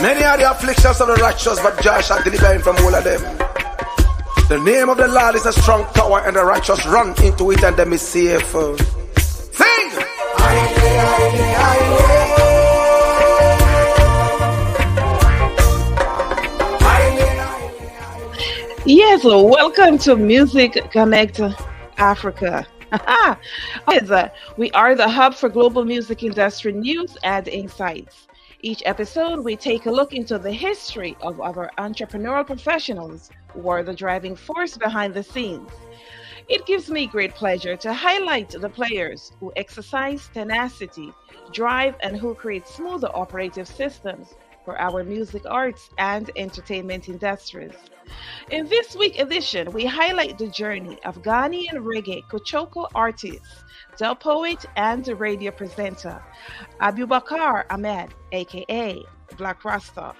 Many are the afflictions of the righteous, but Jah shall deliver him from all of them. The name of the Lord is a strong tower, and the righteous run into it, and them is safe. Sing! Yes, welcome to Music Connect Africa. We are the hub for global music industry news and insights. Each episode, we take a look into the history of our entrepreneurial professionals who are the driving force behind the scenes. It gives me great pleasure to highlight the players who exercise tenacity, drive, and who create smoother operative systems for our music arts and entertainment industries. In this week's edition, we highlight the journey of Ghanaian reggae Kuchoko artist, the poet, and the radio presenter, Abubakar Ahmed, aka Blakk Rasta.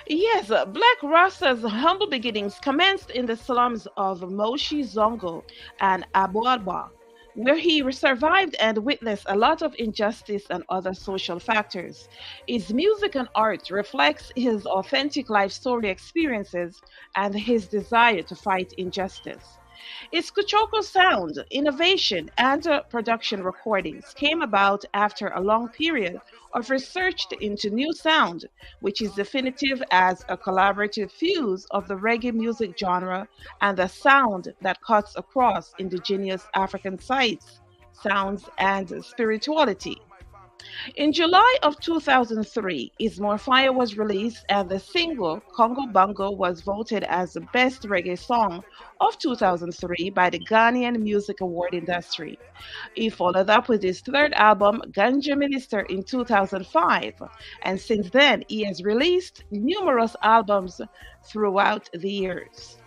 Yes, Blakk Rasta's humble beginnings commenced in the slums of Moshi Zongo and Abualba, where he survived and witnessed a lot of injustice and other social factors. His music and art reflects his authentic life story experiences and his desire to fight injustice. His Kuchoko sound, innovation, and production recordings came about after a long period of research into new sound, which is definitive as a collaborative fuse of the reggae music genre and the sound that cuts across indigenous African sites, sounds, and spirituality. In July of 2003, Is Fire was released and the single Congo Bongo was voted as the best reggae song of 2003 by the Ghanaian Music Award industry. He followed up with his third album, Ganja Minister, in 2005, and since then he has released numerous albums throughout the years.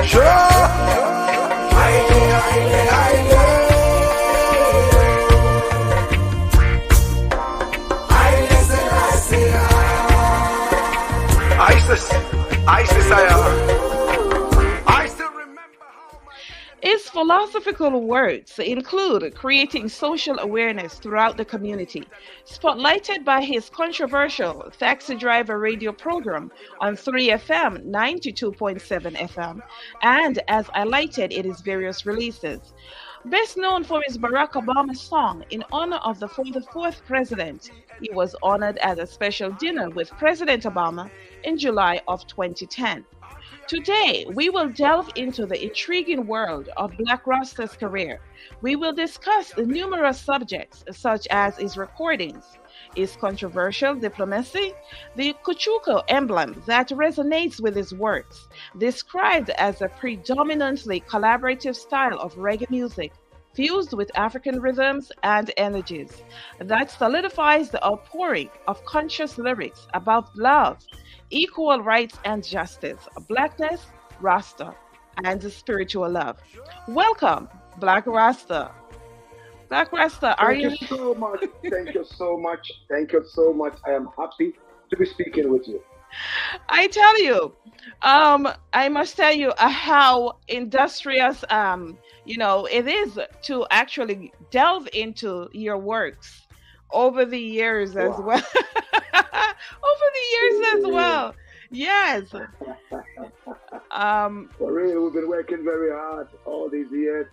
Sure. ISIS, I still remember how my... His philosophical words include creating social awareness throughout the community, spotlighted by his controversial Taxi Driver radio program on 3FM 92.7 FM, and as highlighted in his various releases. Best known for his Barack Obama song in honor of the 44th president, he was honored at a special dinner with President Obama in July of 2010. Today, we will delve into the intriguing world of Blakk Rasta's career. We will discuss the numerous subjects such as his recordings, his controversial diplomacy, the Kuchoko emblem that resonates with his works, described as a predominantly collaborative style of reggae music fused with African rhythms and energies that solidifies the outpouring of conscious lyrics about love, equal rights and justice, blackness, Rasta, and spiritual love. Welcome, Blakk Rasta. Blakk Rasta, are you? Thank you so much. Thank you so much. Thank you so much. I am happy to be speaking with you. I tell you, I must tell you how industrious, it is to actually delve into your works over the years as well. Over the years as well. Yes. For real, we've been working very hard all these years.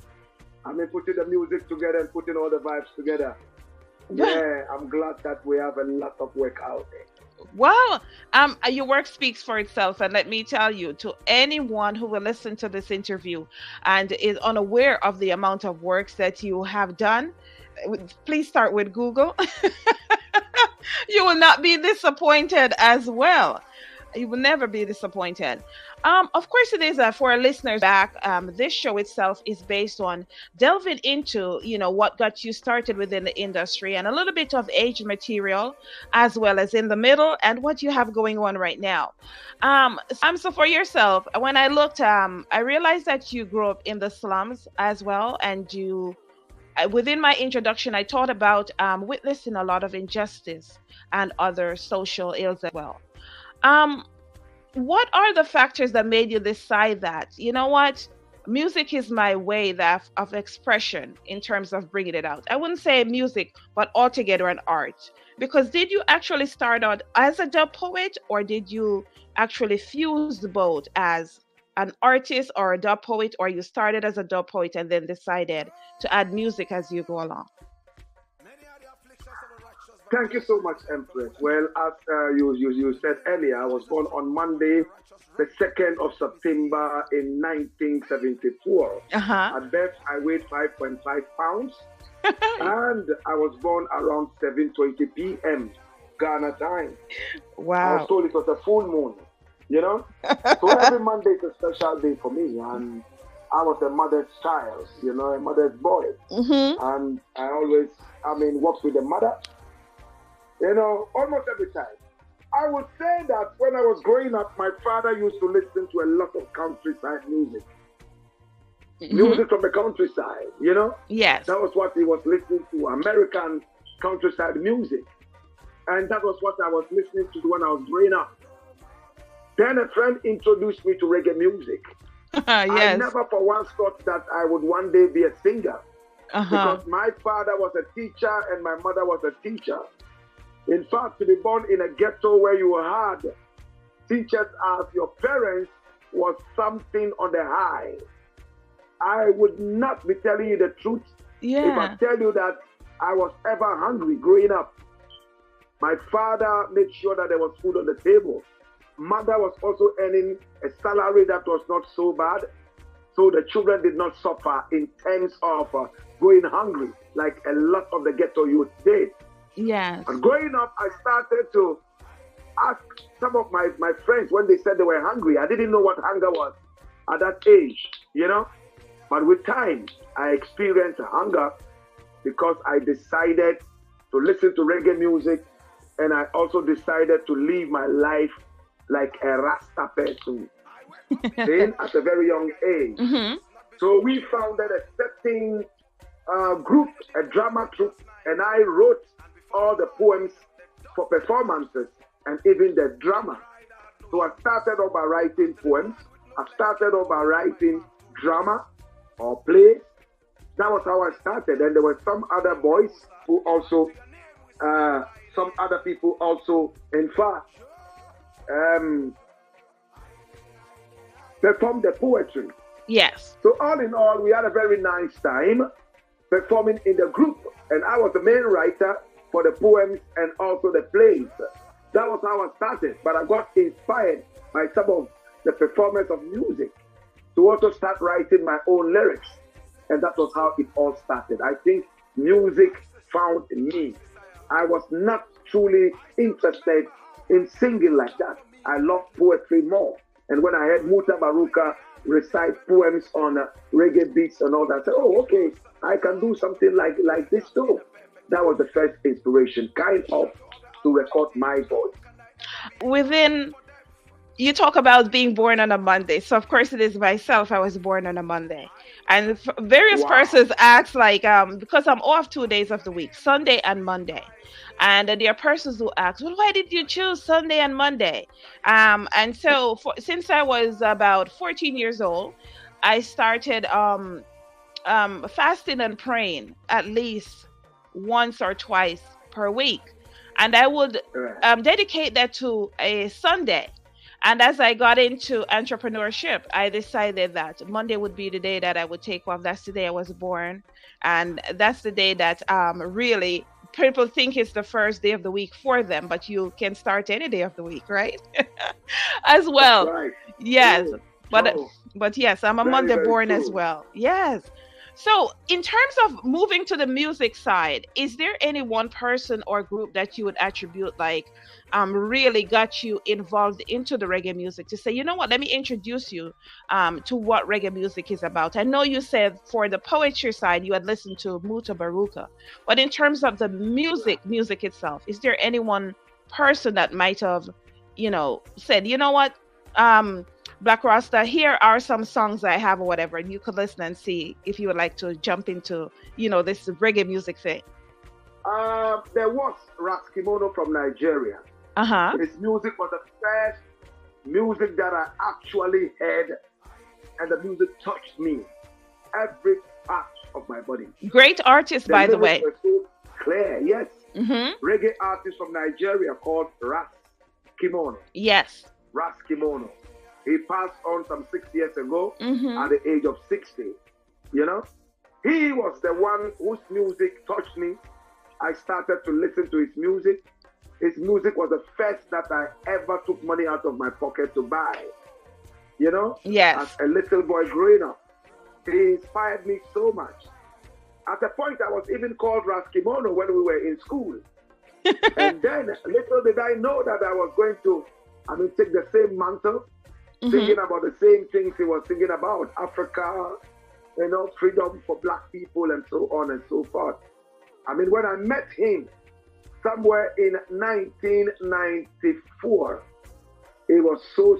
I mean, putting the music together and putting all the vibes together. Yeah, I'm glad that we have a lot of work out there. Well, your work speaks for itself, and let me tell you, to anyone who will listen to this interview and is unaware of the amount of works that you have done, please start with Google. You will not be disappointed as well. You will never be disappointed. Of course, it is for our listeners back. This show itself is based on delving into, what got you started within the industry and a little bit of age material, as well as in the middle and what you have going on right now. So for yourself, when I looked, I realized that you grew up in the slums as well, and within my introduction, I thought about witnessing a lot of injustice and other social ills as well. Um, what are the factors that made you decide that, you know what, music is my way of expression in terms of bringing it out? I wouldn't say music, but altogether an art. Because did you actually start out as a dub poet, or did you actually fuse both as an artist or a dub poet, or you started as a dub poet and then decided to add music as you go along? Thank you so much, Empress. Well, as you said earlier, I was born on Monday, the 2nd of September in 1974. Uh-huh. At birth, I weighed 5.5 pounds, and I was born around 7:20 p.m. Ghana time. I Wow. was told it was a full moon, you know? So every Monday is a special day for me, and I was a mother's child, a mother's boy. Mm-hmm. And I always, worked with a mother. Almost every time. I would say that when I was growing up, my father used to listen to a lot of countryside music. Mm-hmm. Music from the countryside, Yes. That was what he was listening to, American countryside music. And that was what I was listening to when I was growing up. Then a friend introduced me to reggae music. I Yes. never for once thought that I would one day be a singer. Uh-huh. Because my father was a teacher and my mother was a teacher. In fact, to be born in a ghetto where you had teachers as your parents was something on the high. I would not be telling you the truth if I Yeah. tell you that I was ever hungry growing up. My father made sure that there was food on the table. Mother was also earning a salary that was not so bad, so the children did not suffer in terms of going hungry like a lot of the ghetto youth did. Yes. And growing up, I started to ask some of my friends when they said they were hungry. I didn't know what hunger was at that age. But with time, I experienced hunger because I decided to listen to reggae music, and I also decided to live my life like a Rasta person, then at a very young age. Mm-hmm. So we founded a certain group, a drama troupe, and I wrote all the poems for performances and even the drama. So I started off by writing poems. I started off by writing drama or plays. That was how I started. And there were some other boys who also, some other people also, in fact, performed the poetry. Yes. So all in all, we had a very nice time performing in the group. And I was the main writer for the poems and also the plays. That was how I started. But I got inspired by some of the performance of music to also start writing my own lyrics. And that was how it all started. I think music found me. I was not truly interested in singing like that. I love poetry more. And when I heard Muta Baruka recite poems on reggae beats and all that, I said, oh, okay, I can do something like this too. That was the first inspiration, kind of, to record my voice. You talk about being born on a Monday. So of course it is myself. I was born on a Monday. And various persons ask because I'm off 2 days of the week, Sunday and Monday. And there are persons who ask, well, why did you choose Sunday and Monday? And so since I was about 14 years old, I started fasting and praying at least once or twice per week. And I would dedicate that to a Sunday. And as I got into entrepreneurship, I decided that Monday would be the day that I would take off. That's the day I was born. And that's the day that really people think it's the first day of the week for them, but you can start any day of the week, right? As well. Right. Yes. Oh. But yes, I'm a Monday born as well. Yes. So, in terms of moving to the music side, is there any one person or group that you would attribute like really got you involved into the reggae music to say, you know what, let me introduce you to what reggae music is about? I know you said for the poetry side you had listened to Muta Baruka, but in terms of the music itself, is there any one person that might have, you know, said, you know what, Blakk Rasta, here are some songs I have or whatever, and you could listen and see if you would like to jump into, you know, this reggae music thing? There was Raskimono from Nigeria. His music was the first music that I actually heard, and the music touched me, every part of my body. Great artist, by the way. Were so clear, yes. Reggae artist from Nigeria called Raskimono. Yes. Raskimono. He passed on some 6 years ago at the age of 60. You know, he was the one whose music touched me. I started to listen to his music. His music was the first that I ever took money out of my pocket to buy. You know, yes. As a little boy growing up, he inspired me so much. At a point, I was even called Raskimono when we were in school. And then, little did I know that I was going to, take the same mantle, singing about the same things he was singing about, Africa, you know, freedom for black people and so on and so forth. When I met him somewhere in 1994, it was so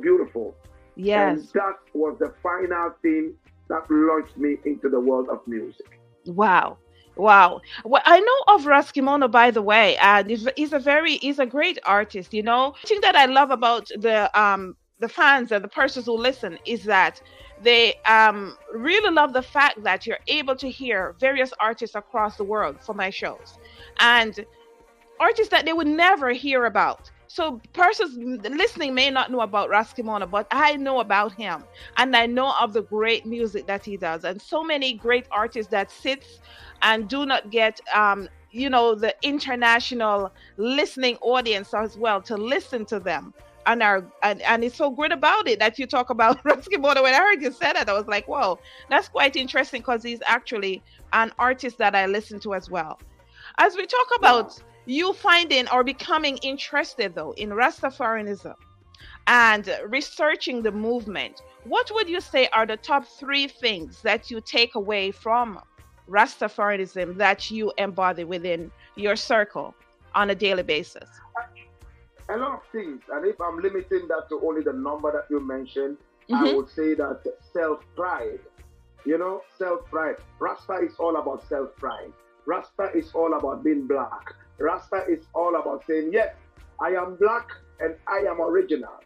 beautiful. Yes. And that was the final thing that launched me into the world of music. Wow. Well, I know of Raskimono, by the way, and he's a great artist. You know, the thing that I love about the fans and the persons who listen is that they really love the fact that you're able to hear various artists across the world for my shows, and artists that they would never hear about. So persons listening may not know about Raskimono, but I know about him, and I know of the great music that he does, and so many great artists that sits and do not get the international listening audience as well to listen to them. And it's so good about it that you talk about Raskimono. When I heard you say that, I was like, whoa, that's quite interesting, because he's actually an artist that I listen to as well. As we talk about you finding or becoming interested, though, in Rastafarianism and researching the movement, what would you say are the top 3 things that you take away from Rastafarianism that you embody within your circle on a daily basis? A lot of things, and if I'm limiting that to only the number that you mentioned, I would say that self-pride. You know, self-pride. Rasta is all about self-pride. Rasta is all about being black. Rasta is all about saying, yes, I am black and I am original.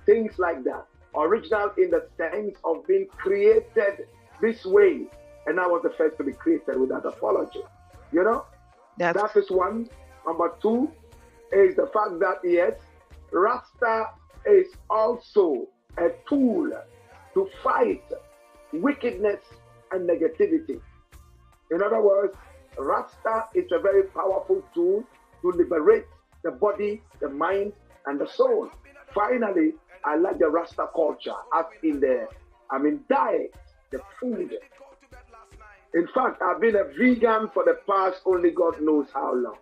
Things like that. Original in the sense of being created this way. And I was the first to be created with that apology. You know? That is one. Number 2 is the fact that, yes, Rasta is also a tool to fight wickedness and negativity. In other words, Rasta is a very powerful tool to liberate the body, the mind, and the soul. Finally, I like the Rasta culture, as in the, diet, the food. In fact, I've been a vegan for the past only God knows how long.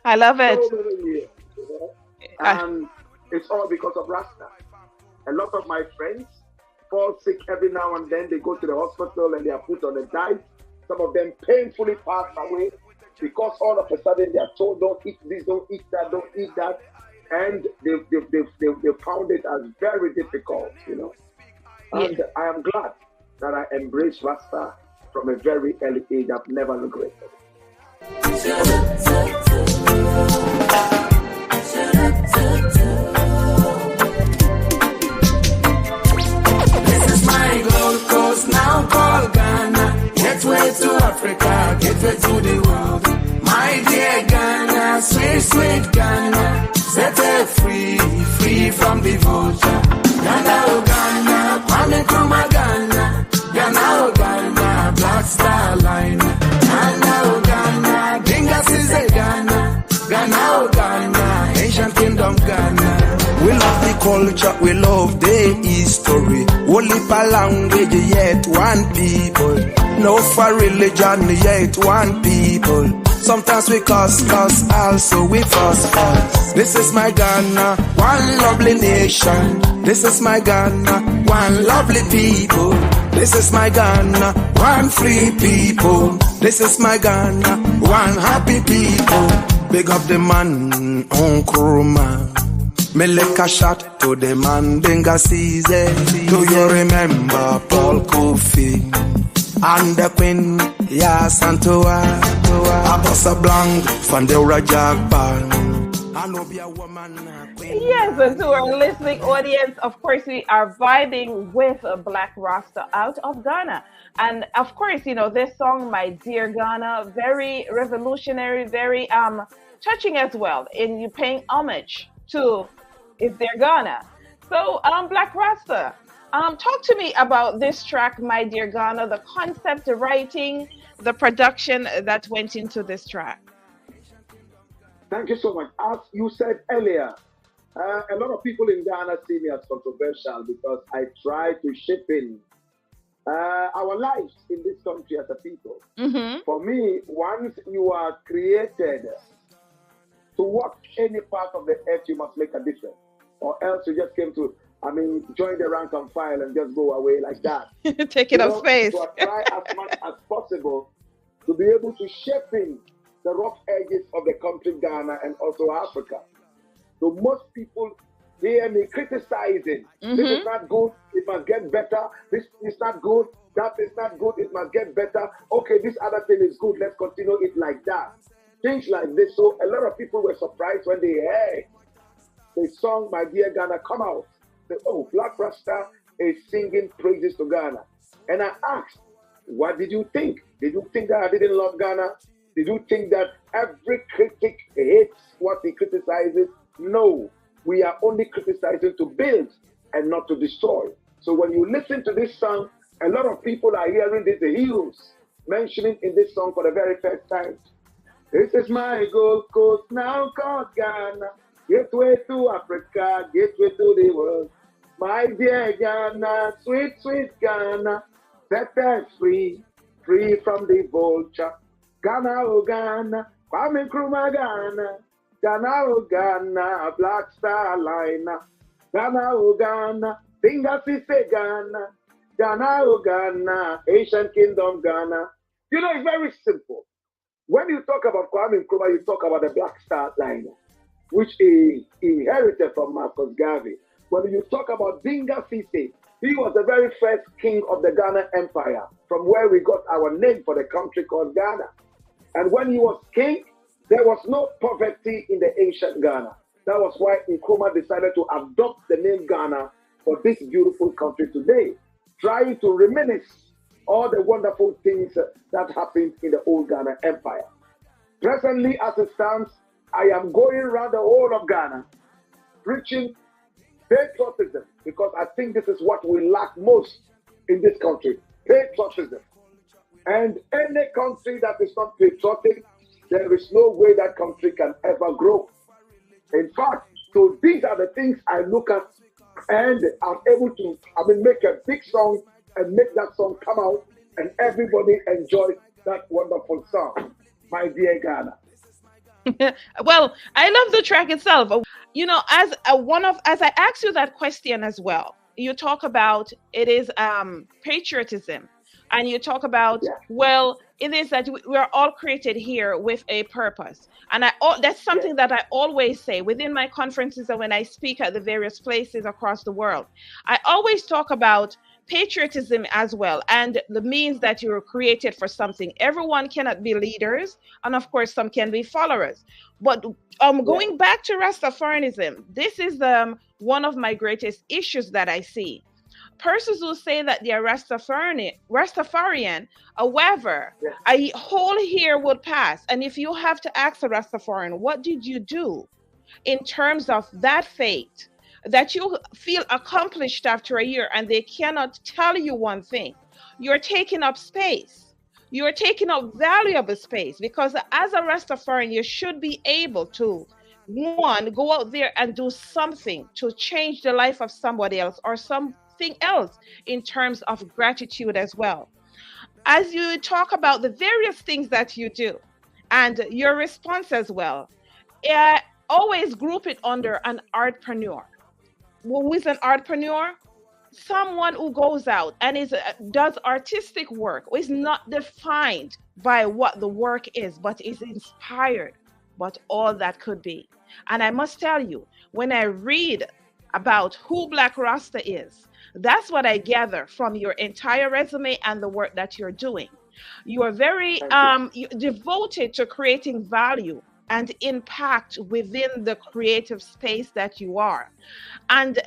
I love it. So many years, you know? And it's all because of Rasta. A lot of my friends fall sick every now and then. They go to the hospital and they are put on a diet. Some of them painfully pass away because all of a sudden they are told, don't eat this, don't eat that, don't eat that. And they found it as very difficult, you know. And I am glad that I embraced Rasta from a very early age. I've never regretted it. This is my Gold Coast, now called Ghana. Gateway to Africa, gateway to the world. My dear Ghana, sweet, sweet Ghana. Set her free, free from the vulture. Ghana, oh Ghana, Kwame Nkrumah Ghana. Ghana, oh Ghana, Black Star Line. Ghana, oh Ghana, Dingas is a Ghana. Ghana, culture, we love their history. Only for language, yet one people. No for religion, yet one people. Sometimes we cuss, also we fuss. This is my Ghana, one lovely nation. This is my Ghana, one lovely people. This is my Ghana, one free people. This is my Ghana, one happy people. Big up the man, Uncle Man. Me lick a shot to the man, Dinga season. Do you remember Paul Kofi? And the Queen, yeah, Santoa. I bust a blank from the Rajak Band. I know be a woman. Yes, and to our listening audience, of course, we are vibing with Blakk Rasta out of Ghana. And of course, you know, this song, My Dear Ghana, very revolutionary, very touching as well, in you paying homage to Is There Ghana. So, Blakk Rasta, talk to me about this track, My Dear Ghana, the concept, the writing, the production that went into this track. Thank you so much. As you said earlier, a lot of people in Ghana see me as controversial because I try to shape in our lives in this country as a people. Mm-hmm. For me, once you are created to walk any part of the earth, you must make a difference. Or else you just came to, join the rank and file and just go away like that. Taking up space. So I try as much as possible to be able to shape in the rough edges of the country Ghana and also Africa. So most people hear me criticizing. Mm-hmm. This is not good, it must get better. This is not good, that is not good, it must get better. Okay, this other thing is good, let's continue it like that. Things like this. So a lot of people were surprised when they heard the song My Dear Ghana come out. They, oh, Blakk Rasta is singing praises to Ghana. And I asked, what did you think? Did you think that I didn't love Ghana? Did you think that every critic hates what he criticizes? No, we are only criticizing to build and not to destroy. So when you listen to this song, a lot of people are hearing the heroes mentioning in this song for the very first time. This is my Gold Coast now called Ghana. Gateway to Africa, gateway to the world. My dear Ghana, sweet, sweet Ghana, set us free, free from the vulture. Ghana, oh Ghana, Kwame Nkrumah Ghana. Ghana, oh Ghana, Black Star Liner. Ghana, oh Ghana, Dinga Sise Ghana. Ghana, oh Ghana, Asian Kingdom Ghana. You know, it's very simple. When you talk about Kwame Nkrumah, you talk about the Black Star Liner, which he inherited from Marcus Garvey. When you talk about Dinga Sise, he was the very first king of the Ghana Empire, from where we got our name for the country called Ghana. And when he was king, there was no poverty in the ancient Ghana. That was why Nkrumah decided to adopt the name Ghana for this beautiful country today, trying to reminisce all the wonderful things that happened in the old Ghana Empire. Presently, as it stands, I am going around the whole of Ghana, preaching patriotism, because I think this is what we lack most in this country, patriotism. And any country that is not patriotic, there is no way that country can ever grow. In fact, so these are the things I look at, and I'm able to, make a big song and make that song come out, and everybody enjoy that wonderful song, My Dear Ghana. Well, I love the track itself. You know, as I asked you that question as well, you talk about it is patriotism, and you talk about well, it is that we are all created here with a purpose, and that's something that I always say within my conferences and when I speak at the various places across the world. I always talk about patriotism as well, and the means that you were created for something. Everyone cannot be leaders, and of course some can be followers, but going back to Rastafarianism, this is one of my greatest issues that I see. Persons who say that they are Rastafarian, however, a whole year would pass, and if you have to ask a Rastafarian, what did you do in terms of that fate that you feel accomplished after a year, and they cannot tell you one thing? You're taking up space. You're taking up valuable space, because as a Rastafarian, you should be able to one, go out there and do something to change the life of somebody else or something else in terms of gratitude as well. As you talk about the various things that you do and your response as well, always group it under an artpreneur. Who is an artpreneur? Someone who goes out and does artistic work, is not defined by what the work is, but is inspired but all that could be. And I must tell you, when I read about who Blakk Rasta is, that's what I gather from your entire resume and the work that you're doing. You are very devoted to creating value and impact within the creative space that you are. And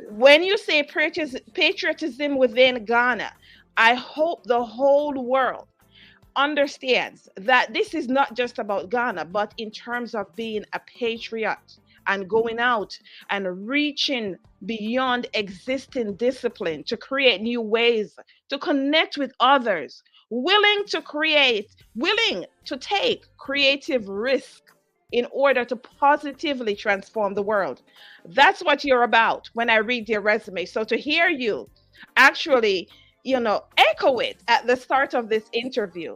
when you say patriotism within Ghana, I hope the whole world understands that this is not just about Ghana, but in terms of being a patriot and going out and reaching beyond existing discipline to create new ways to connect with others, willing to take creative risk in order to positively transform the world. That's what you're about when I read your resume. So to hear you actually, echo it at the start of this interview,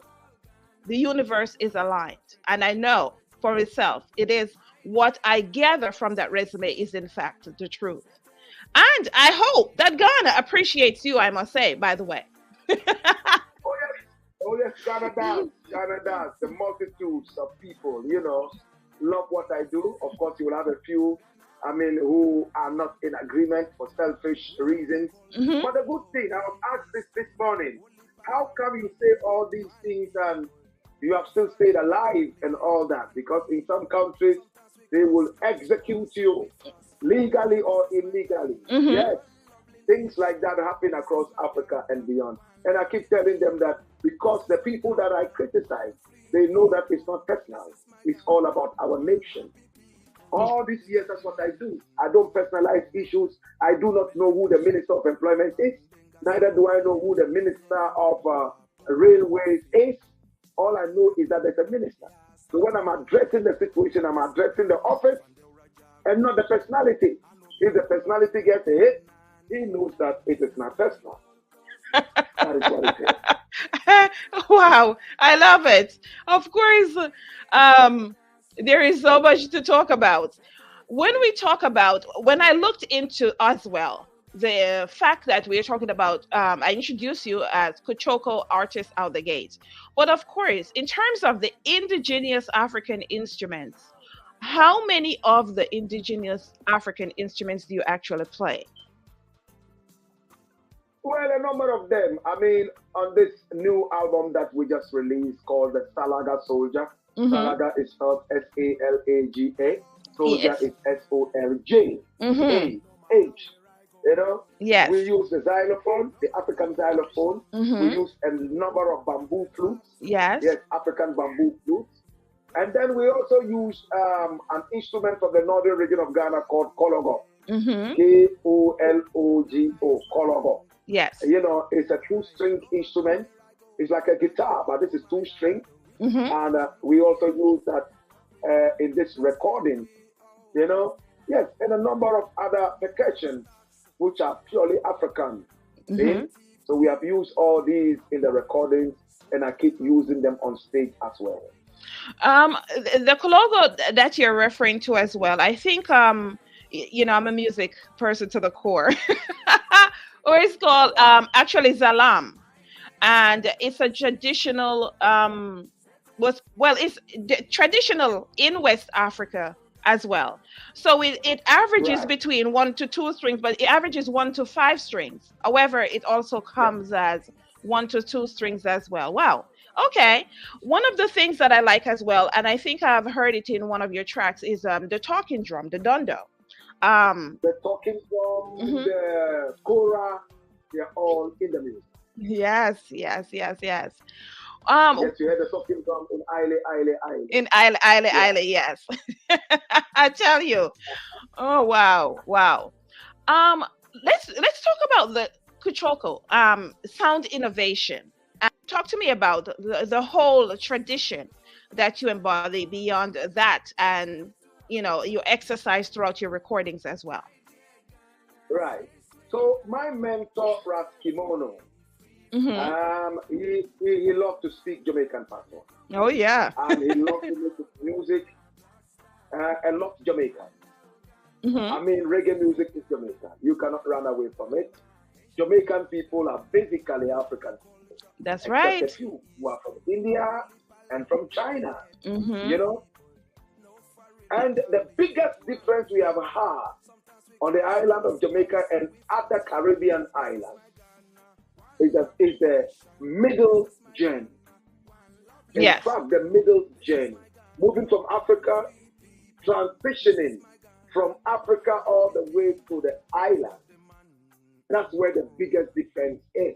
the universe is aligned. And I know for itself, it is what I gather from that resume is in fact the truth. And I hope that Ghana appreciates you, I must say, by the way. Oh yes, Ghana does. Ghana does. The multitudes of people, love what I do. Of course, you will have a few, who are not in agreement for selfish reasons. Mm-hmm. But the good thing, I was asked this morning, how come you say all these things and you have still stayed alive and all that? Because in some countries, they will execute you legally or illegally. Mm-hmm. Yes, things like that happen across Africa and beyond. And I keep telling them that because the people that I criticize, they know that it's not personal. It's all about our nation. All these years, that's what I do. I don't personalize issues. I do not know who the Minister of Employment is. Neither do I know who the Minister of Railways is. All I know is that there's a minister. So when I'm addressing the situation, I'm addressing the office and not the personality. If the personality gets a hit, he knows that it is not personal. That is what it is. Wow, I love it. Of course, there is so much to talk about. When I looked into as well, the fact that we're talking about, I introduced you as Kuchoko artist out the gate. But of course, in terms of the indigenous African instruments, how many of the indigenous African instruments do you actually play? Well, a number of them. On this new album that we just released called The Salaga Soldier, Mm-hmm. Salaga is spelled Salaga. Soldier Yes. is Solj. Mm-hmm. Yes. We use the xylophone, the African xylophone. Mm-hmm. We use a number of bamboo flutes. Yes. Yes, African bamboo flutes. And then we also use an instrument from the northern region of Ghana called kologo. Mm-hmm. Kologo. Kologo. Yes. It's a two-string instrument. It's like a guitar, but this is two-string. Mm-hmm. And we also use that in this recording. Yes, and a number of other percussions which are purely African. Mm-hmm. So we have used all these in the recordings, and I keep using them on stage as well. The kologo that you're referring to as well, I think, I'm a music person to the core. Or it's called actually Zalam, and it's a traditional it's traditional in West Africa as well. So it averages between 1 to 2 strings, but it averages 1 to 5 strings. However, it also comes as 1 to 2 strings as well. Wow. Okay. One of the things that I like as well, and I think I've heard it in one of your tracks, is the talking drum, the dondo. The talking drum, Mm-hmm. the kora, they're all in the music. Yes. Yes, you heard the talking drum in Aile. In Aile, yes. I tell you. Oh wow. Let's talk about the Kuchoko sound innovation. Talk to me about the whole tradition that you embody beyond that, and you exercise throughout your recordings as well. Right. So my mentor, Ras Kimono, he loved to speak Jamaican patois. Oh, yeah. And he loved to make music and loved Jamaica. I mean, reggae music is Jamaican. You cannot run away from it. Jamaican people are basically African people. That's right. Except a few who are from India and from China, you know. And the biggest difference we have had on the island of Jamaica and other Caribbean islands is the middle journey. In fact, the middle journey. Moving from Africa, transitioning from Africa all the way to the island. That's where the biggest difference is.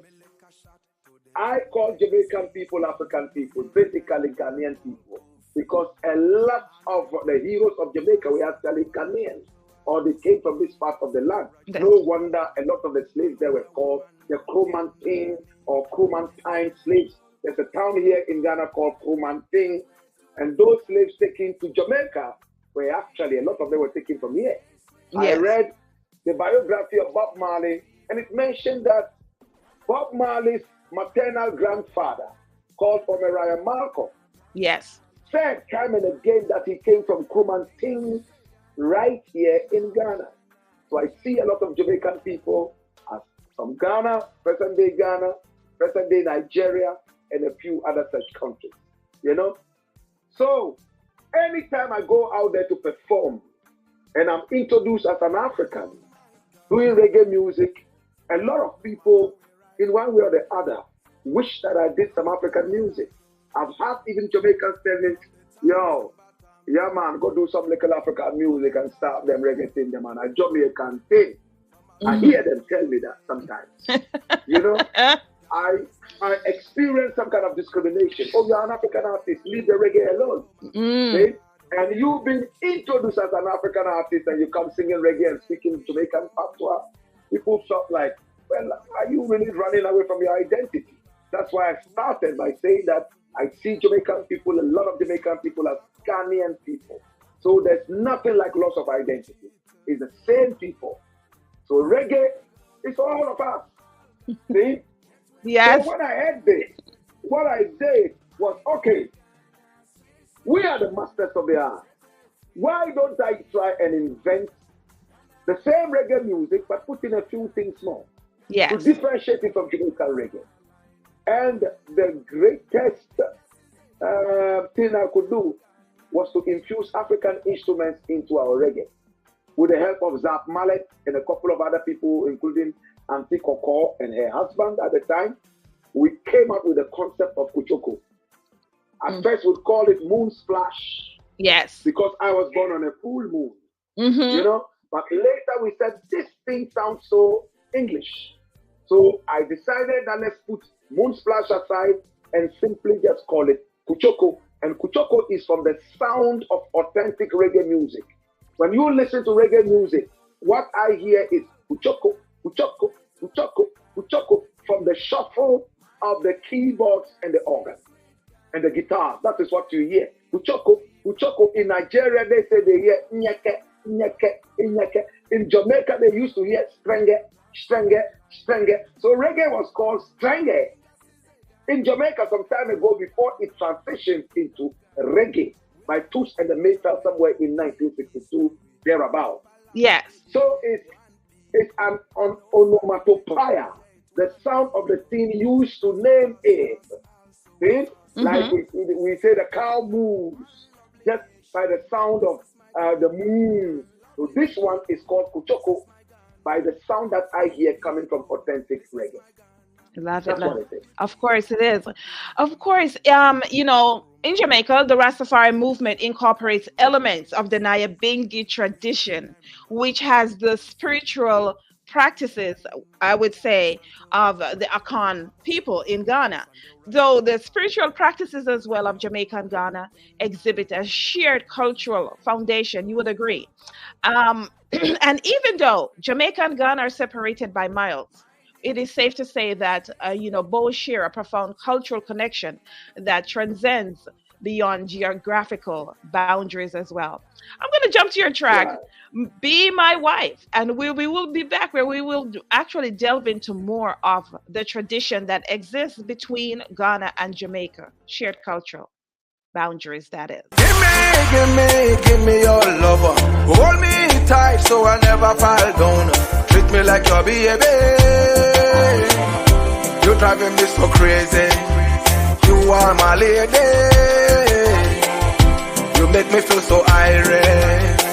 I call Jamaican people African people, basically Ghanaian people, because a lot of the heroes of Jamaica were actually Ghanaians, or they came from this part of the land. No wonder a lot of the slaves there were called the Kromantine or Kromantine slaves. There's a town here in Ghana called Kromantine, and those slaves taken to Jamaica were actually, a lot of them were taken from here. I read the biography of Bob Marley, and it mentioned that Bob Marley's maternal grandfather, called Omariah Malcolm, said time and again that he came from Kromantine right here in Ghana. So I see a lot of Jamaican people as from Ghana, present-day Ghana, present-day Nigeria, and a few other such countries, you know? So anytime I go out there to perform and I'm introduced as an African doing reggae music, a lot of people, in one way or the other, wish that I did some African music. I've had even Jamaicans tell me, yo, yeah man, go do some little African music and start them reggae thing, man. I Jamaican thing. I hear them tell me that sometimes. You know, I experience some kind of discrimination. Oh, you're an African artist, leave the reggae alone. Okay? And you've been introduced as an African artist and you come singing reggae and speaking Jamaican patois. People felt like, well, are you really running away from your identity? That's why I started by saying that I see Jamaican people, a lot of Jamaican people as Ghanaian people. So there's nothing like loss of identity. It's the same people. So reggae is all of us. See? Yes. So when I heard this, what I did was, okay, we are the masters of the art. Why don't I try and invent the same reggae music, but put in a few things more to differentiate it from Jamaican reggae? And the greatest thing I could do was to infuse African instruments into our reggae. With the help of Zap Mallet and a couple of other people, including Auntie Kuchoko and her husband at the time, we came up with the concept of Kuchoko. At first, we'd call it Moon Splash. Yes. Because I was born on a full moon. You know? But later we said, this thing sounds so English. So I decided that let's put Moon Splash aside and simply just call it Kuchoko. And Kuchoko is from the sound of authentic reggae music. When you listen to reggae music, what I hear is Kuchoko, Kuchoko, Kuchoko, Kuchoko, from the shuffle of the keyboards and the organ and the guitar. That is what you hear. Kuchoko, Kuchoko. In Nigeria, they say they hear nyeke, nyeke, nyeke. In Jamaica, they used to hear strenge, strenge, strenge. So reggae was called strenge. In Jamaica, some time ago, before it transitioned into reggae by Toots and the Maytals somewhere in 1962, thereabout. Yes. So it's an onomatopoeia, the sound of the thing used to name it. See? Like we say the cow moves just by the sound of the moon. So this one is called Kuchoko by the sound that I hear coming from authentic reggae. Love it. Of course it is. Of course, you know, in Jamaica, the Rastafari movement incorporates elements of the Nyabingi tradition, which has the spiritual practices, I would say, of the Akan people in Ghana. Though the spiritual practices as well of Jamaican Ghana exhibit a shared cultural foundation, you would agree. And even though Jamaica and Ghana are separated by miles, it is safe to say that, you know, both share a profound cultural connection that transcends beyond geographical boundaries as well. I'm going to jump to your track, Right. Be My Wife, and we will be back where we will actually delve into more of the tradition that exists between Ghana and Jamaica, shared cultural boundaries, that is. Give me your lover. Hold me tight so I never fall down. Treat me like your baby. You're driving me so crazy. You are my lady. You make me feel so irate.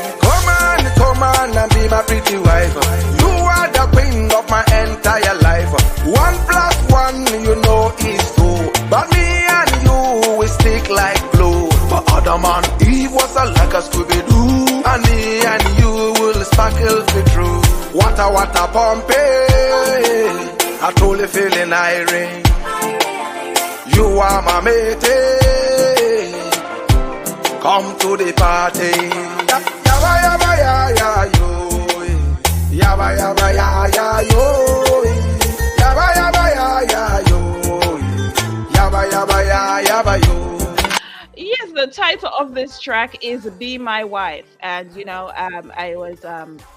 Come on and be my pretty wife. You are the queen of my entire life. 1+1, you know is 2. But me and you, we stick like glue. But Adam and Eve was like a Scooby-Doo. And me and you will sparkle the truth. What a pumpy. I truly feeling irate. You are my mate. Come to the party. Yabba yabba ya ya yo. Yabba yabba ya ya yo. Yabba yabba ya ya yo. Yabba yabba ya yabba yo. Yes, the title of this track is Be My Wife. And, I was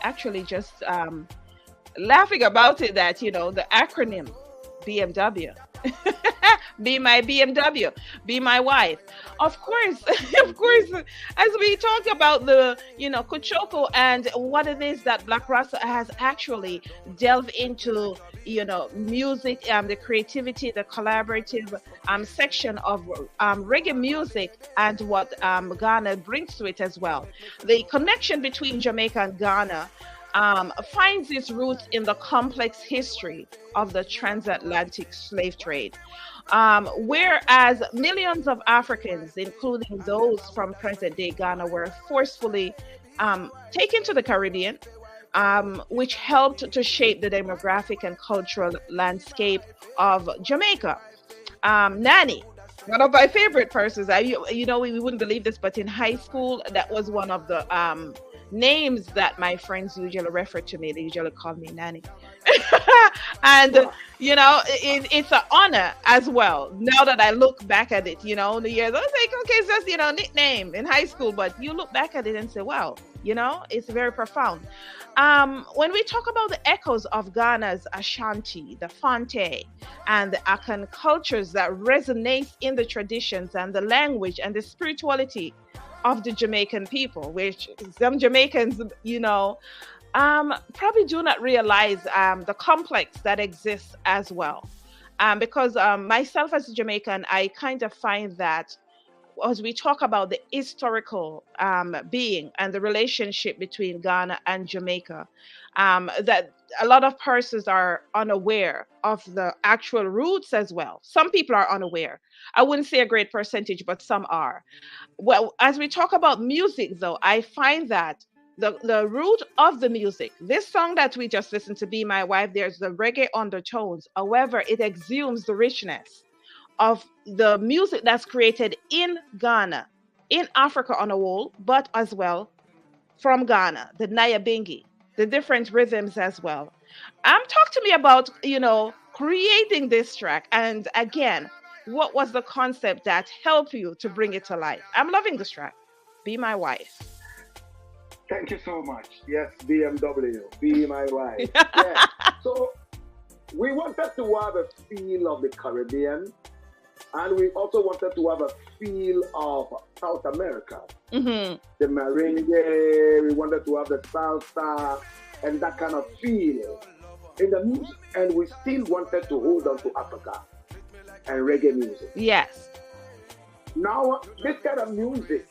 actually just laughing about it that, the acronym BMW. Be my BMW, be my wife. Of course, as we talk about the, Kuchoko and what it is that Blakk Rasta has actually delved into, music, the creativity, the collaborative section of reggae music and what Ghana brings to it as well. The connection between Jamaica and Ghana finds its roots in the complex history of the transatlantic slave trade. Whereas millions of Africans, including those from present-day Ghana, were forcefully taken to the Caribbean, which helped to shape the demographic and cultural landscape of Jamaica. Nanny, one of my favorite persons, we wouldn't believe this, but in high school, that was one of the names that my friends usually refer to me. They usually call me Nanny. And it's an honor as well. Now that I look back at it, the years, I was like, okay, it's just nickname in high school, but you look back at it and say, wow, it's very profound. When we talk about the echoes of Ghana's Ashanti, the Fante, and the Akan cultures that resonate in the traditions and the language and the spirituality of the Jamaican people, which some Jamaicans, probably do not realize the complex that exists as well. Because myself as a Jamaican, I kind of find that as we talk about the historical being and the relationship between Ghana and Jamaica, that a lot of persons are unaware of the actual roots as well. Some people are unaware. I wouldn't say a great percentage, but some are. Well, as we talk about music, though, I find that the root of the music, this song that we just listened to, Be My Wife, there's the reggae undertones. However, it exhumes the richness of the music that's created in Ghana, in Africa on a whole, but as well from Ghana, the Nyabingi, the different rhythms as well. Talk to me about, creating this track. And again, what was the concept that helped you to bring it to life? I'm loving this track, Be My Wife. Thank you so much. Yes, BMW, Be My Wife. Yeah. So we wanted to have a feel of the Caribbean, and we also wanted to have a feel of South America. Mm-hmm. The merengue, we wanted to have the salsa and that kind of feel in the music, and we still wanted to hold on to Africa and reggae music. Yes. Now, this kind of music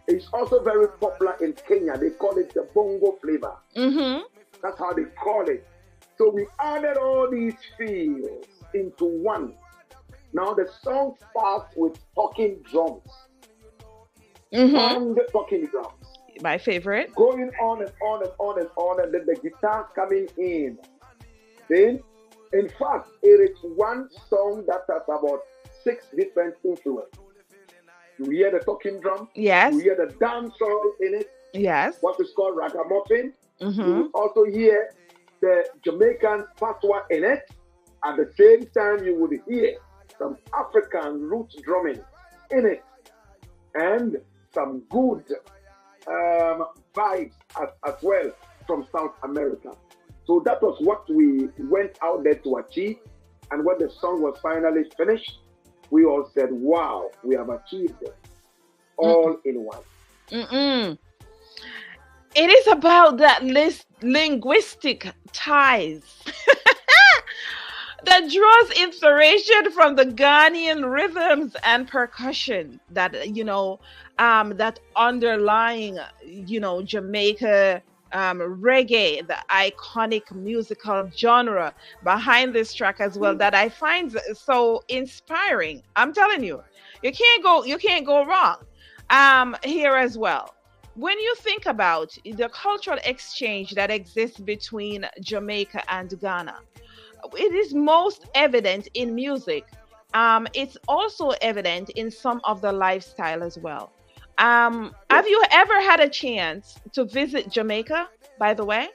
is also very popular in Kenya. They call it the bongo flavor. Mm-hmm. That's how they call it. So we added all these feels into one. Now the song starts with talking drums. Mm-hmm. And talking drums. My favorite. Going on and on and on and on, and then the guitar coming in. Then, in fact, it is one song that has about 6 different influences. You hear the talking drum. Yes. You hear the dancehall in it. Yes. What is called ragamuffin. Mm-hmm. You will also hear the Jamaican patois in it. At the same time, you would hear some African roots drumming in it. and some good vibes as well from South America. So that was what we went out there to achieve. And when the song was finally finished, we all said, wow, we have achieved it all in one. Mm-mm. It is about that linguistic ties that draws inspiration from the Ghanaian rhythms and percussion that, that underlying, Jamaica reggae, the iconic musical genre behind this track as well, that I find so inspiring. I'm telling you, you can't go wrong here as well. When you think about the cultural exchange that exists between Jamaica and Ghana, it is most evident in music. It's also evident in some of the lifestyle as well. Have you ever had a chance to visit Jamaica, by the way?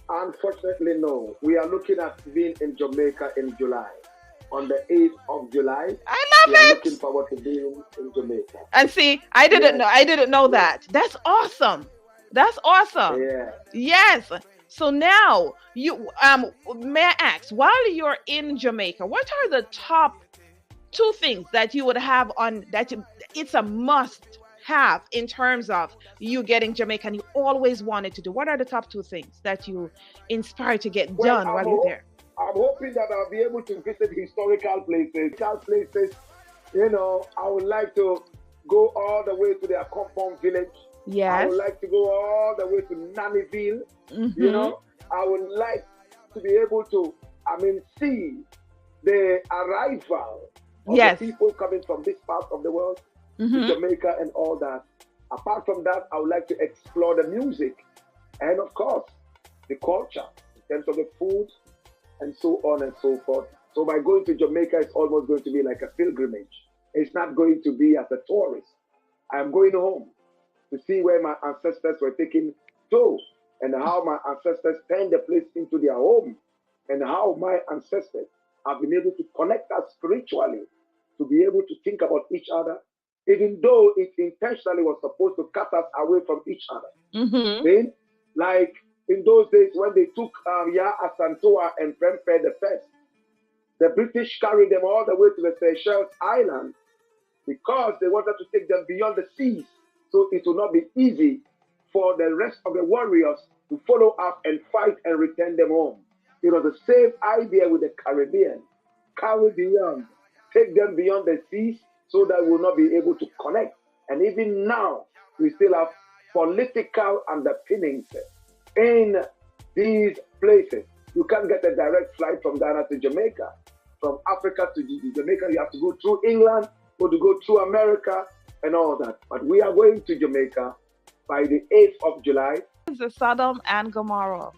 Unfortunately, no. We are looking at being in Jamaica in July. On the 8th of July. I love it. Looking forward to being in Jamaica. And see, I didn't know that. That's awesome. That's awesome. Yeah. Yes. So now you may I ask, while you're in Jamaica, what are the top 2 things that you would have on that it's a must have in terms of you getting Jamaica and you always wanted to do? What are the top 2 things that you inspired to get done while you're there? I'm hoping that I'll be able to visit historical places. I would like to go all the way to their compound village. Yes. I would like to go all the way to Nannyville. Mm-hmm. I would like to be able to, see the arrival of the people coming from this part of the world to Jamaica and all that. Apart from that, I would like to explore the music and, of course, the culture in terms of the food, and so on and so forth. So by going to Jamaica, it's almost going to be like a pilgrimage. It's not going to be as a tourist. I'm going home to see where my ancestors were taken to and how my ancestors turned the place into their home and how my ancestors have been able to connect us spiritually to be able to think about each other, even though it intentionally was supposed to cut us away from each other. Then, like, in those days, when they took Ya Asantua and Prempeh the First, the British carried them all the way to the Seychelles Islands because they wanted to take them beyond the seas, so it would not be easy for the rest of the warriors to follow up and fight and return them home. It was the same idea with the Caribbean. Take them beyond the seas so that we will not be able to connect. And even now, we still have political underpinnings in these places. You can't get a direct flight from Ghana to Jamaica. From Africa to Jamaica, you have to go through England or to go through America and all that. But we are going to Jamaica by the 8th of July. It's the Sodom and Gomorrah.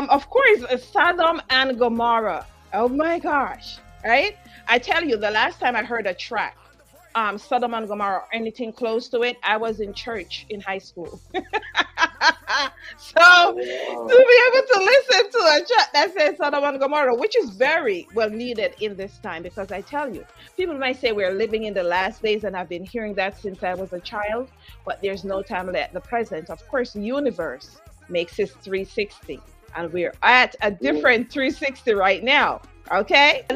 Of course, Sodom and Gomorrah. Oh my gosh, right? I tell you, the last time I heard a track, Sodom and Gomorrah, or anything close to it, I was in church in high school. So to be able to listen to a track that says Sodom and Gomorrah, which is very well needed in this time, because I tell you, people might say we're living in the last days, and I've been hearing that since I was a child, but there's no time like the present. Of course, the universe makes its 360. And we're at a different 360 right now. Okay. I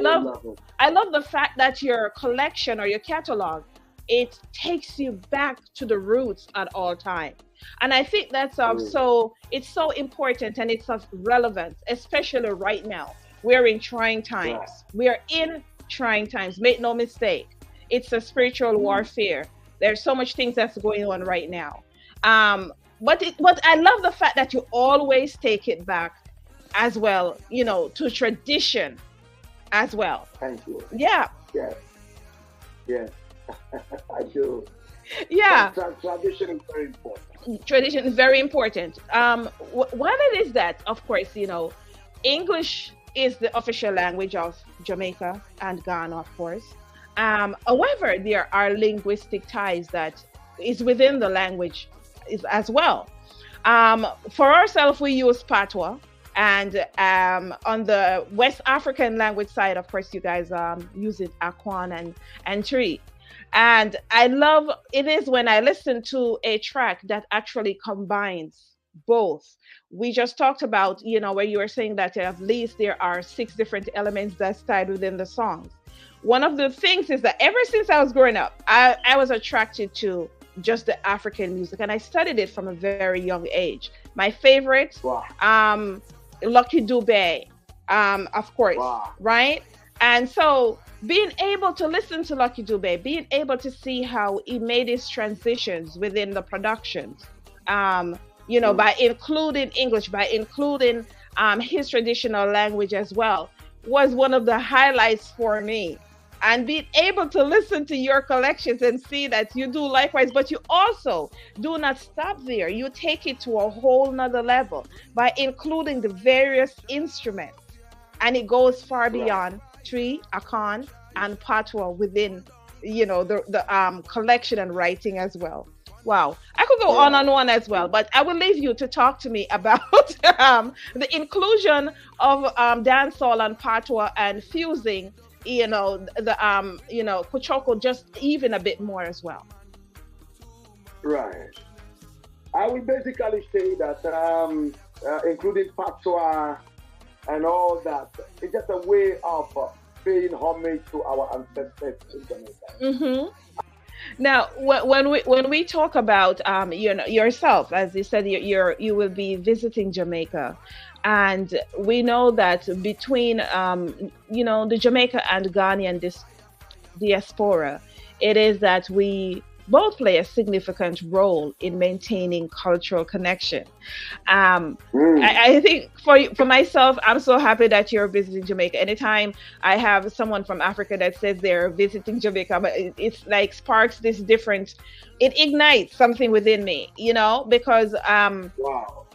love the fact that your collection or your catalog it takes you back to the roots at all times. And I think that's so it's so important and it's of relevance, especially right now. We're in trying times. We are in trying times. Make no mistake. It's a spiritual warfare. There's so much things that's going on right now. But I love the fact that you always take it back as well, to tradition as well. Thank you. Yeah. Yes. I do. Yeah. Tradition is very important. Tradition is very important. One it is that, of course, English is the official language of Jamaica and Ghana, of course. However, there are linguistic ties that is within the language as well. For ourselves, we use Patois. And on the West African language side, of course, you guys use it Akwan and Tree. And I love it is when I listen to a track that actually combines both. We just talked about, where you were saying that at least there are 6 different elements that's tied within the songs. One of the things is that ever since I was growing up, I was attracted to just the African music, and I studied it from a very young age. My favorite, Lucky Dube, of course, right? And so being able to listen to Lucky Dube, being able to see how he made his transitions within the productions, by including English, by including his traditional language as well, was one of the highlights for me. And being able to listen to your collections and see that you do likewise, but you also do not stop there. You take it to a whole nother level by including the various instruments. And it goes far beyond Tree, Akan, and Patois within, the collection and writing as well. Wow. I could go on as well, but I will leave you to talk to me about the inclusion of dancehall and Patois and fusing Kuchoko just even a bit more as well. Right. I will basically say that including Patois and all that, it's just a way of paying homage to our ancestors in Jamaica. Mm-hmm. Now, when we talk about yourself, as you said, you will be visiting Jamaica. And we know that between, the Jamaica and Ghanaian diaspora, it is that we both play a significant role in maintaining cultural connection. I think for myself, I'm so happy that you're visiting Jamaica. Anytime I have someone from Africa that says they're visiting Jamaica, but it's like sparks this different, it ignites something within me, because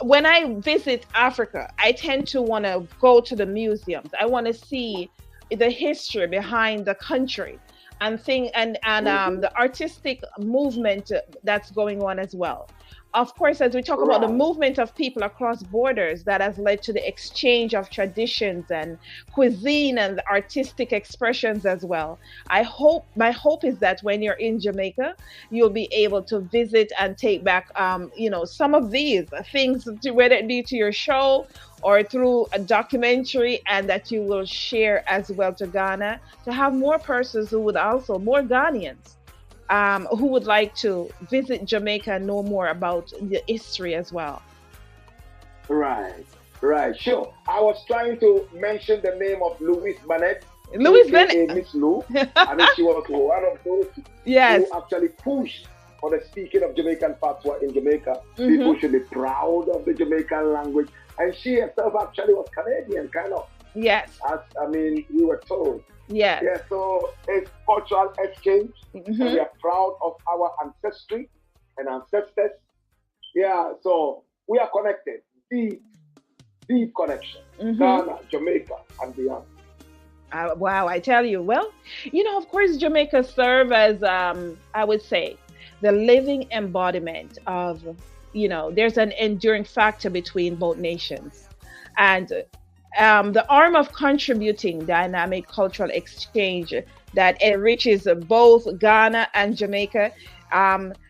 when I visit Africa, I tend to want to go to the museums. I want to see the history behind the country and the artistic movement that's going on as well. Of course, as we talk about the movement of people across borders, that has led to the exchange of traditions and cuisine and artistic expressions as well. My hope is that when you're in Jamaica, you'll be able to visit and take back, some of these things, whether it be to your show or through a documentary, and that you will share as well to Ghana, to have more persons more Ghanaians, who would like to visit Jamaica and know more about the history as well. Right, sure. I was trying to mention the name of Louise Bennett. Miss Lou. I mean, she was one of those who actually pushed for the speaking of Jamaican patois in Jamaica. Mm-hmm. People should be proud of the Jamaican language. And she herself actually was Canadian, kind of. Yes. We were told. Yes. Yeah, so it's cultural exchange. Mm-hmm. And we are proud of our ancestry and ancestors. Yeah, so we are connected. Deep connection. Mm-hmm. Ghana, Jamaica, and beyond. Wow, I tell you. Well, of course, Jamaica serves as, I would say, the living embodiment of, there's an enduring factor between both nations. And the arm of contributing dynamic cultural exchange that enriches both Ghana and Jamaica,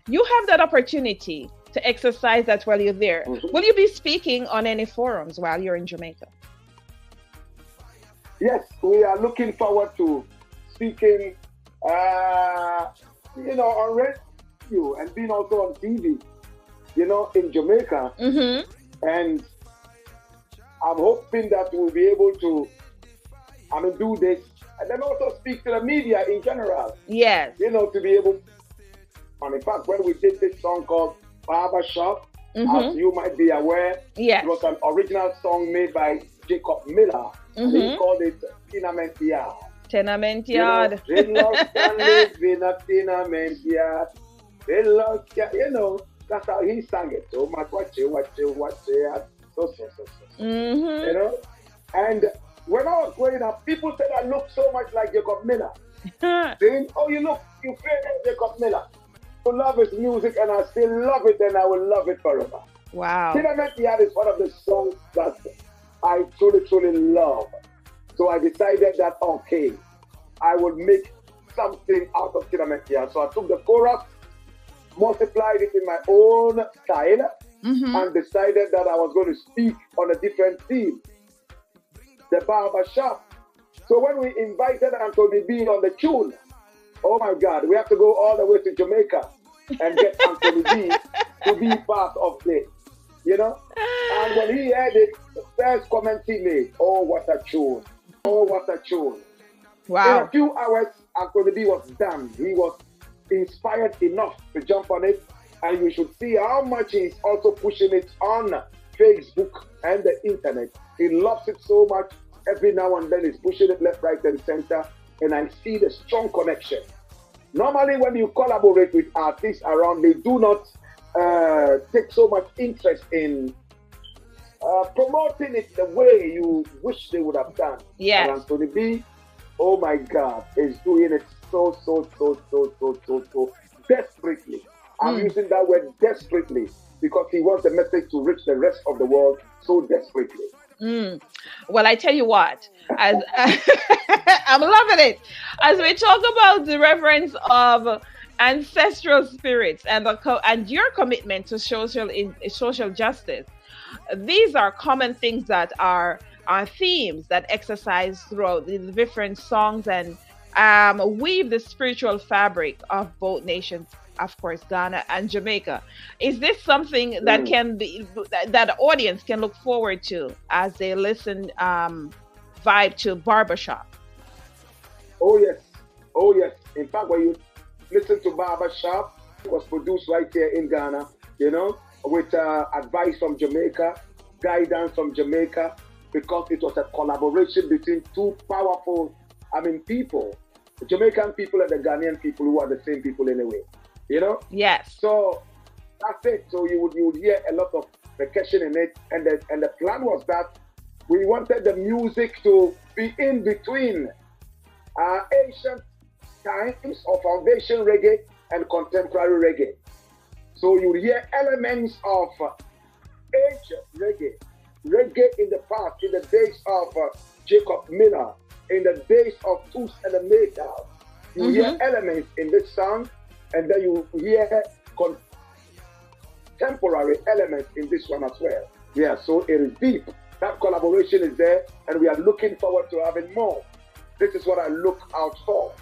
you have that opportunity to exercise that while you're there. Mm-hmm. Will you be speaking on any forums while you're in Jamaica? Yes, we are looking forward to speaking you know, on radio and being also on TV, you know, in Jamaica. And I'm hoping that we'll be able to, do this. And then also speak to the media in general. Yes. You know, to be able, and in fact, when we did this song called Barber Shop, as you might be aware, yes, it was an original song made by Jacob Miller. And he called it Tenement Yard. Tenement Yard. You know, they lost and live in a tenement yard. They lost, you know, that's how he sang it. So much, watch it. So. You know? And when I was growing up, people said I look so much like Jacob Miller. Saying, oh, you feel like Jacob Miller. I love his music and I still love it and I will love it forever. Wow. Tenement Yard is one of the songs that I truly, truly love. So I decided that, okay, I will make something out of Tenement Yard. So I took the chorus, multiplied it in my own style, and decided that I was going to speak on a different theme, the barber shop. So when we invited Anthony B on the tune, oh my God, we have to go all the way to Jamaica and get Anthony B to be part of this, you know? And when he heard it, the first comment he made, oh, what a tune. Oh, what a tune. Wow. In a few hours, Anthony B was done. He was inspired enough to jump on it. And you should see how much he's also pushing it on Facebook and the internet. He loves it so much. Every now and then he's pushing it left, right, and center. And I see the strong connection. Normally, when you collaborate with artists around, they do not take so much interest in promoting it the way you wish they would have done. Yes. And Anthony B, oh my God, is doing it so desperately. I'm using that word desperately because he wants the message to reach the rest of the world so desperately. Well, I tell you what, as I'm loving it. As we talk about the reverence of ancestral spirits and your commitment to social justice, these are common things that are themes that exercise throughout the different songs and weave the spiritual fabric of both nations. Of course, Ghana and Jamaica. Is this something that can be that the audience can look forward to as they listen, vibe to Barbershop? Oh yes. In fact, when you listen to Barbershop, it was produced right here in Ghana. You know, with advice from Jamaica, guidance from Jamaica, because it was a collaboration between two powerful, people, the Jamaican people and the Ghanaian people, who are the same people anyway. You know? Yes. So that's it. So you would hear a lot of percussion in it, and the plan was that we wanted the music to be in between ancient times of foundation reggae and contemporary reggae. So you would hear elements of ancient reggae in the past, in the days of Jacob Miller, in the days of Toots and the Maytals. You hear elements in this song. And then you hear contemporary elements in this one as well. Yeah, so it is deep. That collaboration is there, and we are looking forward to having more. This is what I look out for.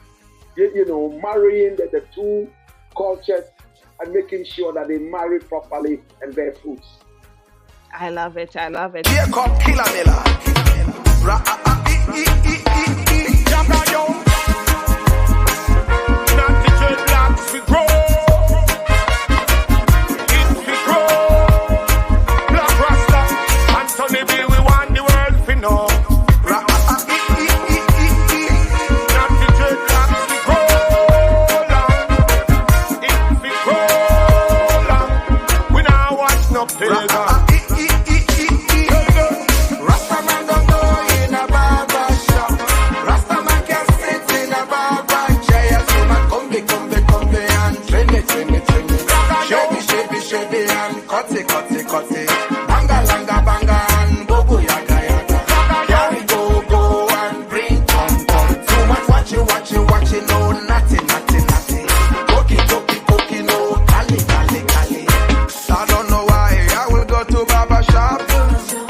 You know, marrying the two cultures and making sure that they marry properly and bear fruits. I love it. Here come Killer Miller. We grow, if we grow, Blakk Rasta, Anthony B, we want the world to know. Not the dreadlocks, we grow long. If we grow long, we now watch no pagan. Rasta man don't go in a barber shop. Rasta man can sit in a barber chair. So man come be. Shady and cut it. Banga and bogo yaga. Carry go and bring come. Too much watching, no nothing. Cookie, no cali. I don't know why I will go to barber shop.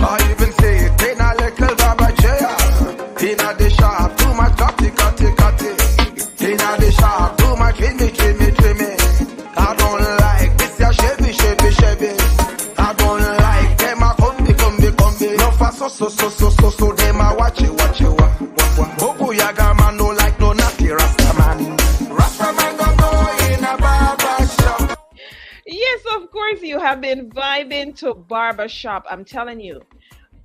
Or even say it in a little barber chair. In the shop, too much cutty. In the shop, too much trimmy. Yes, of course, you have been vibing to Barbershop. I'm telling you.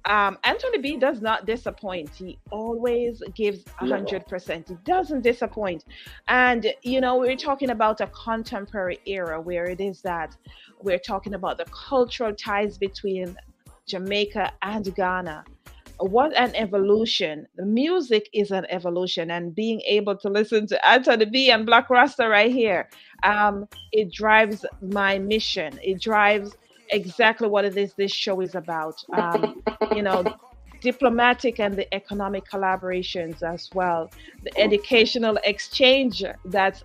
Anthony B does not disappoint. He always gives 100%. He doesn't disappoint. And, we're talking about a contemporary era where it is that we're talking about the cultural ties between Jamaica and Ghana. What an evolution. The music is an evolution, and being able to listen to Anthony B and Blakk Rasta right here, it drives my mission. It drives exactly what it is this show is about. Diplomatic and the economic collaborations as well, the educational exchange that's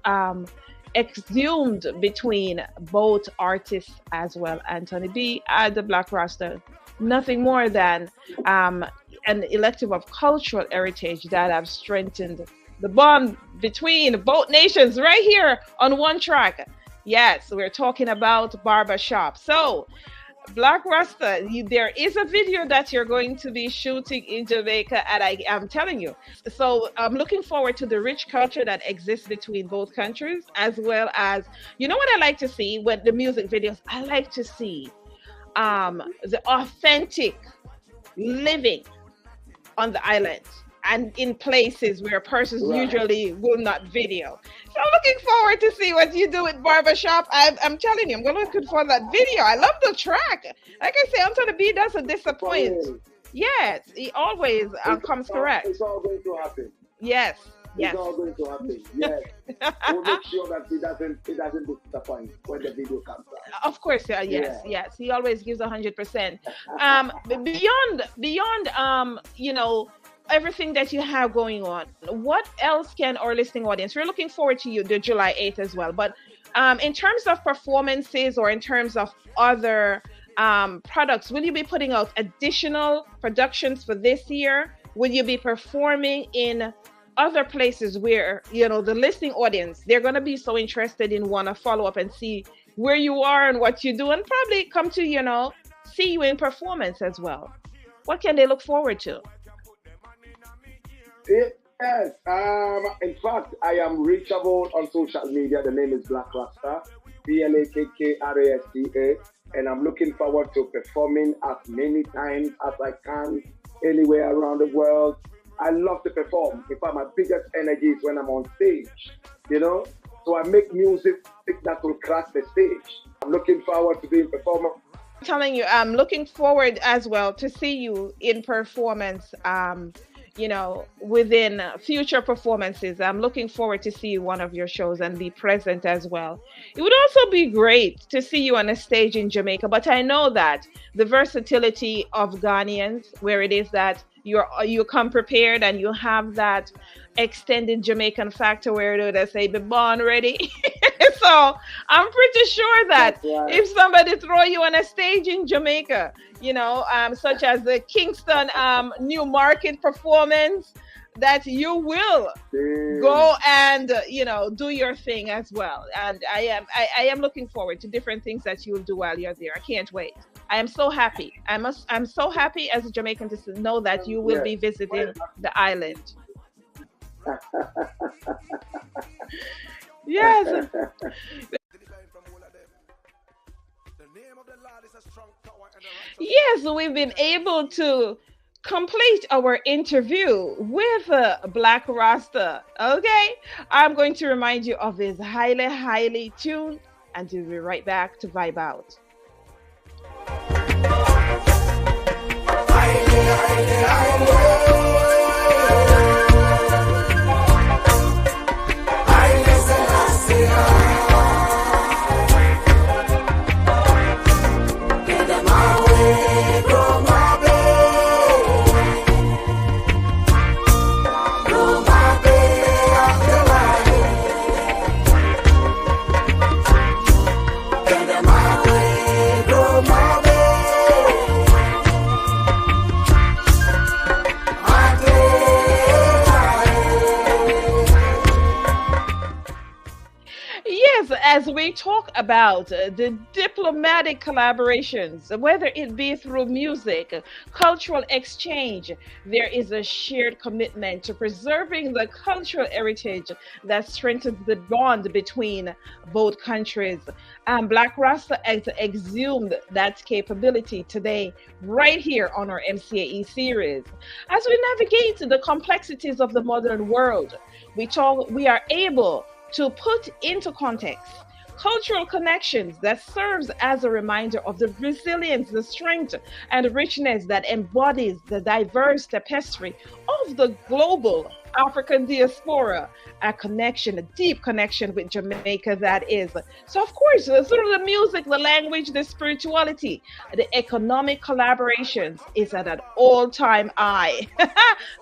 exhumed between both artists as well, Anthony B and the Blakk Rasta. Nothing more than an elective of cultural heritage that have strengthened the bond between both nations right here on one track. Yes, we're talking about Barbershop. So, Blakk Rasta, there is a video that you're going to be shooting in Jamaica, and I'm telling you. So I'm looking forward to the rich culture that exists between both countries, as well as, what I like to see with the music videos? I like to see the authentic living on the island and in places where persons usually will not video. So I'm looking forward to see what you do with Barbershop. I'm telling you, I'm looking for that video. I love the track. Like I say, Anthony B doesn't disappoint. Yes, he always comes correct. It's all going to happen. Yes. It's all going to happen. Yes. We'll make sure that it doesn't disappoint when the video comes out. Of course, yes. He always gives 100%. Beyond everything that you have going on, what else can our listening audience? We're looking forward to the July 8th as well. But in terms of performances or in terms of other products, will you be putting out additional productions for this year? Will you be performing in other places where, the listening audience, they're going to be so interested in want to follow up and see where you are and what you do, and probably come to, see you in performance as well? What can they look forward to? Yes. In fact, I am reachable on social media. The name is Blakk Rasta, BLAKKRASTA, and I'm looking forward to performing as many times as I can anywhere around the world. I love to perform. In fact, my biggest energy is when I'm on stage, So I make music that will crack the stage. I'm looking forward to being performer. I'm telling you, I'm looking forward as well to see you in performance, within future performances. I'm looking forward to see one of your shows and be present as well. It would also be great to see you on a stage in Jamaica, but I know that the versatility of Ghanaians, where it is that you come prepared and you have that extended Jamaican factor where they say, be born ready. So I'm pretty sure that if somebody throw you on a stage in Jamaica, such as the Kingston New Market performance, that you will go and do your thing as well. And I am looking forward to different things that you will do while you're there. I can't wait. I am so happy. I'm so happy as a Jamaican to know that you will be visiting the island. Yes. Yes, we've been able to complete our interview with Blakk Rasta. Okay, I'm going to remind you of his highly tuned, and we'll be right back to vibe out. we talk about the diplomatic collaborations, whether it be through music, cultural exchange, there is a shared commitment to preserving the cultural heritage that strengthens the bond between both countries. And Blakk Rasta has exhumed that capability today, right here on our MCAE series. As we navigate the complexities of the modern world, we are able to put into context cultural connections that serves as a reminder of the resilience, the strength, and richness that embodies the diverse tapestry of the global African diaspora, a connection, a deep connection with Jamaica that is. So, of course, through the music, the language, the spirituality, the economic collaborations is at an all-time high.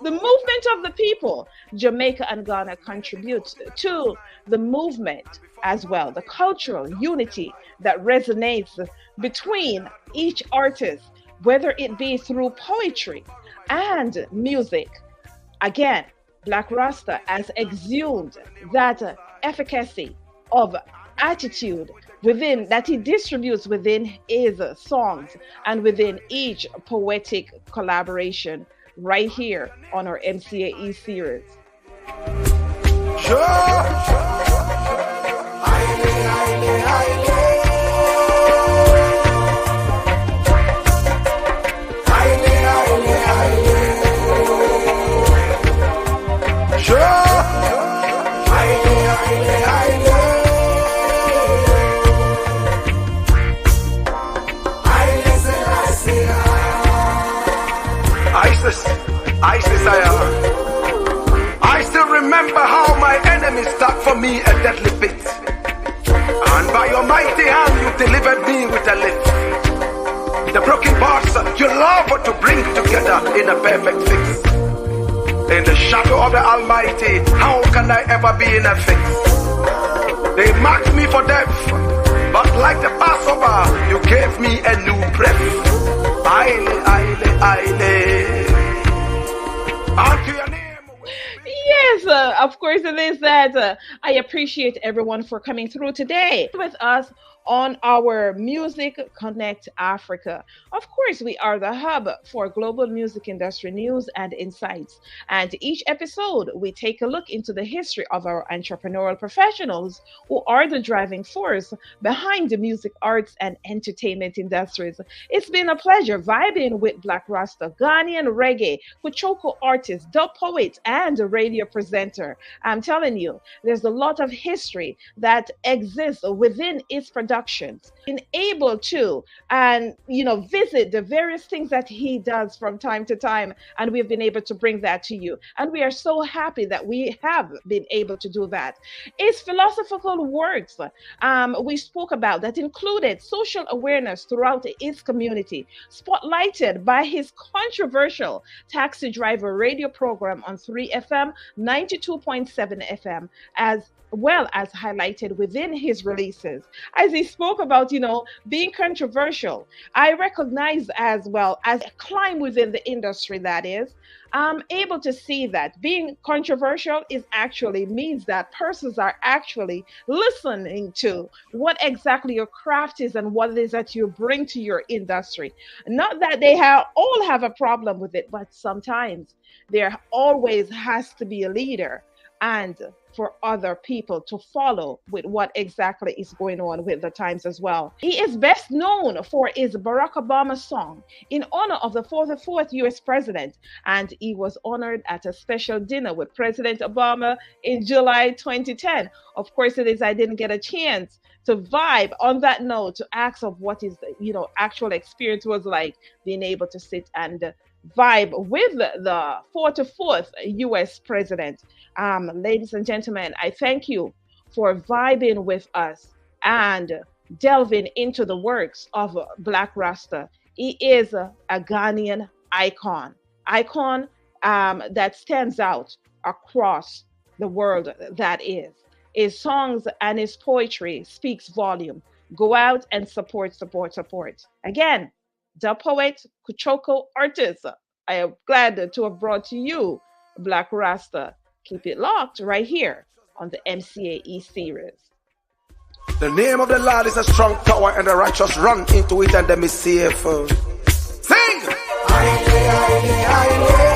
The movement of the people, Jamaica and Ghana contribute to the movement as well, the cultural unity that resonates between each artist, whether it be through poetry and music. Again, Blakk Rasta has exhumed that efficacy of attitude within that he distributes within his songs and within each poetic collaboration right here on our MCAE series. I still remember how my enemies stuck for me a deadly pit. And by your mighty hand you delivered me with a lift. The broken parts you love to bring together in a perfect fix. In the shadow of the Almighty, how can I ever be in a fix? They marked me for death, but like the Passover, you gave me a new breath. Unto your name. Yes, of course it is that. I appreciate everyone for coming through today with us on our Music Connect Africa. Of course, we are the hub for global music industry news and insights. And each episode, we take a look into the history of our entrepreneurial professionals who are the driving force behind the music, arts, and entertainment industries. It's been a pleasure vibing with Blakk Rasta, Ghanaian reggae, Kuchoko artist, dub poet, and a radio presenter. I'm telling you, there's a lot of history that exists within its production. Been able to visit the various things that he does from time to time, and we've been able to bring that to you, and we are so happy that we have been able to do that. His philosophical works we spoke about that included social awareness throughout his community, spotlighted by his controversial taxi driver radio program on 3FM 92.7 FM, as well as highlighted within his releases. As he spoke about, being controversial, I recognize as well as a climb within the industry that is, I'm able to see that being controversial is actually means that persons are actually listening to what exactly your craft is and what it is that you bring to your industry. Not that they all have a problem with it, but sometimes there always has to be a leader and for other people to follow with what exactly is going on with the times as well. He is best known for his Barack Obama song in honor of the 44th U.S. President, and he was honored at a special dinner with President Obama in July 2010. Of course, it is I didn't get a chance to vibe on that note to ask of what his actual experience was like being able to sit and vibe with the 44th U.S. President. Ladies and gentlemen, I thank you for vibing with us and delving into the works of Blakk Rasta. He is a Ghanaian icon that stands out across the world that is. His songs and his poetry speaks volume. Go out and support. Again, the poet, Kuchoko artist. I am glad to have brought to you Blakk Rasta. Keep it locked right here on the MCAE series. The name of the Lord is a strong tower, and the righteous run into it and them is safe. Sing! Aye, aye, aye, aye.